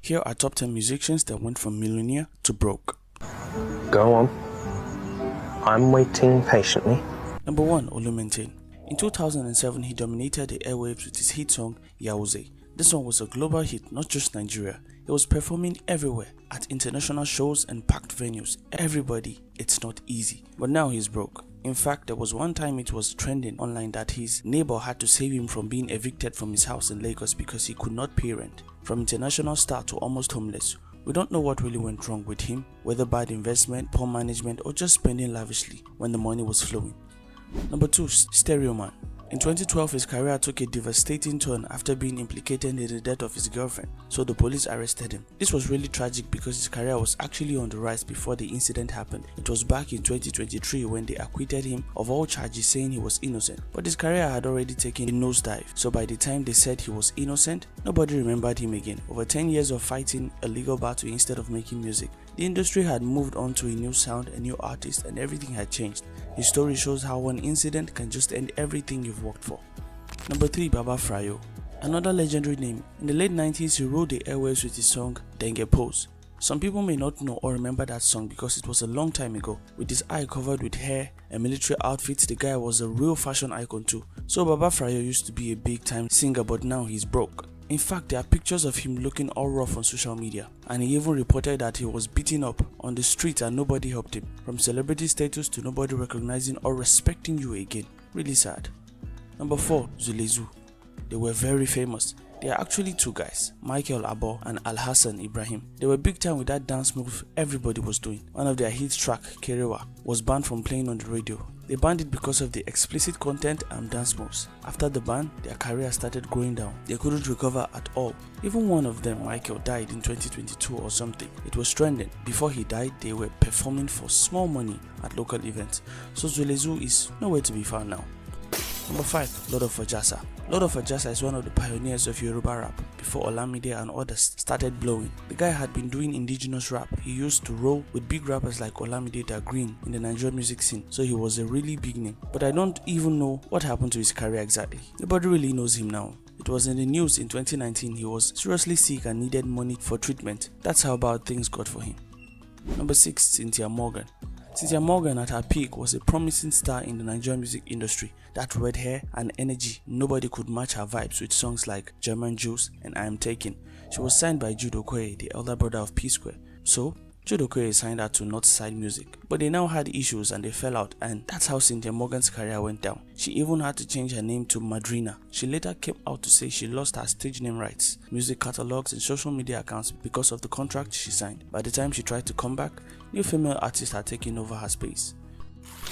Here are top 10 musicians that went from millionaire to broke. Go on. I'm waiting patiently. Number 1. Olumentin. In 2007, he dominated the airwaves with his hit song Yauze. This song was a global hit, not just Nigeria. He was performing everywhere, at international shows and packed venues. Everybody, it's not easy. But now he's broke. In fact, there was one time it was trending online that his neighbor had to save him from being evicted from his house in Lagos because he could not pay rent. From international star to almost homeless. We don't know what really went wrong with him, whether bad investment, poor management, or just spending lavishly when the money was flowing. Number 2. Stereo Man. In 2012, his career took a devastating turn after being implicated in the death of his girlfriend, so the police arrested him. This was really tragic because his career was actually on the rise before the incident happened. It was back in 2023 when they acquitted him of all charges saying he was innocent, but his career had already taken a nosedive, so by the time they said he was innocent, nobody remembered him again. Over 10 years of fighting a legal battle instead of making music. The industry had moved on to a new sound, a new artist, and everything had changed. His story shows how one incident can just end everything you've worked for. Number 3. Baba Fryo. Another legendary name. In the late 90s, he ruled the airwaves with his song Dengue Pose. Some people may not know or remember that song because it was a long time ago. With his eye covered with hair and military outfits, the guy was a real fashion icon too. So Baba Fryo used to be a big time singer, but now he's broke. In fact, there are pictures of him looking all rough on social media, and he even reported that he was beaten up on the street and nobody helped him. From celebrity status to nobody recognizing or respecting you again. Really sad. Number 4. Zullu. They were very famous. They are actually two guys, Michael Abo and Alhassan Ibrahim. They were big time with that dance move everybody was doing. One of their hit track, Kerewa, was banned from playing on the radio. They banned it because of the explicit content and dance moves. After the ban, their career started going down. They couldn't recover at all. Even one of them, Michael, died in 2022 or something. It was trending. Before he died, they were performing for small money at local events. So Zullu is nowhere to be found now. Number 5. Lord of Aasa. Lord of Aasa is one of the pioneers of Yoruba rap before Olamide and others started blowing. The guy had been doing indigenous rap. He used to roll with big rappers like Olamide Da Green in the Nigerian music scene, so he was a really big name. But I don't even know what happened to his career exactly. Nobody really knows him now. It was in the news in 2019 he was seriously sick and needed money for treatment. That's how bad things got for him. Number 6. Cynthia Morgan. Cynthia Morgan at her peak was a promising star in the Nigerian music industry. That red hair and energy, nobody could match her vibes with songs like German Juice and I Am Taken. She was signed by Jude Okoye, the elder brother of P-Square. So, Jude Okoye signed her to Northside Music. But they now had issues and they fell out, and that's how Cynthia Morgan's career went down. She even had to change her name to Madrina. She later came out to say she lost her stage name rights, music catalogs and social media accounts because of the contract she signed. By the time she tried to come back, new female artists had taken over her space.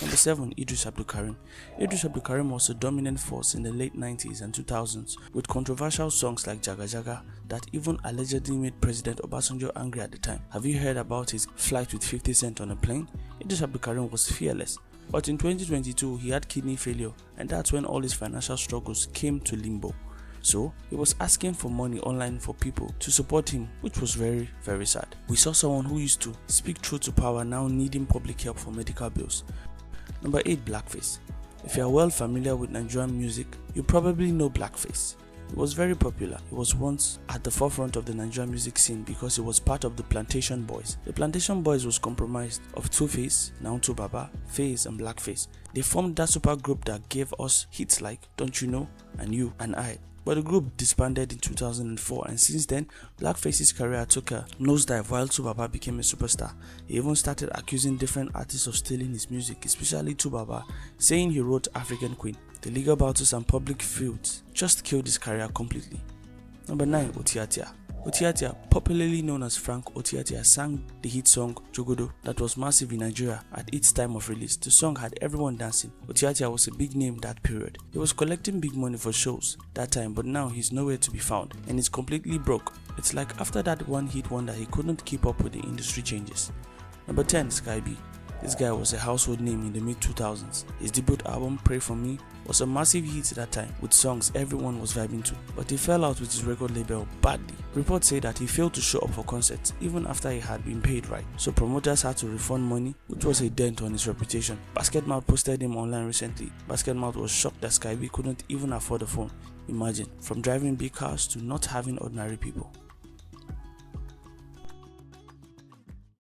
Number 7. Idris Abduarim. Idris Abduarim was a dominant force in the late 90s and 2000s with controversial songs like Jaga Jaga that even allegedly made President Obasanjo angry at the time. Have you heard about his flight with 50 Cent on a plane? Idris Abduarim was fearless, but in 2022 he had kidney failure, and that's when all his financial struggles came to limbo. So he was asking for money online for people to support him, which was very, very sad. We saw someone who used to speak truth to power now needing public help for medical bills. Number 8. Blackface. If you are well familiar with Nigerian music, you probably know Blackface. He was very popular. He was once at the forefront of the Nigerian music scene because he was part of the Plantation Boys. The Plantation Boys was comprised of Two-Face, Naunto Baba, Face and Blackface. They formed that super group that gave us hits like Don't You Know and You and I. But the group disbanded in 2004, and since then, Blackface's career took a nosedive while Tubaba became a superstar. He even started accusing different artists of stealing his music, especially Tubaba, saying he wrote African Queen. The legal battles and public feuds just killed his career completely. Number 9. Otiata. Otiata, popularly known as Frank Otiata, sang the hit song Jogodo that was massive in Nigeria at its time of release. The song had everyone dancing. Otiata was a big name that period. He was collecting big money for shows that time, but now he's nowhere to be found and is completely broke. It's like after that one hit wonder he couldn't keep up with the industry changes. Number 10. Skybe. This guy was a household name in the mid-2000s. His debut album, Pray For Me, was a massive hit at that time with songs everyone was vibing to, but he fell out with his record label badly. Reports say that he failed to show up for concerts even after he had been paid right, so promoters had to refund money, which was a dent on his reputation. Basketmouth posted him online recently. Basketmouth was shocked that Skybe couldn't even afford a phone. Imagine, from driving big cars to not having ordinary people.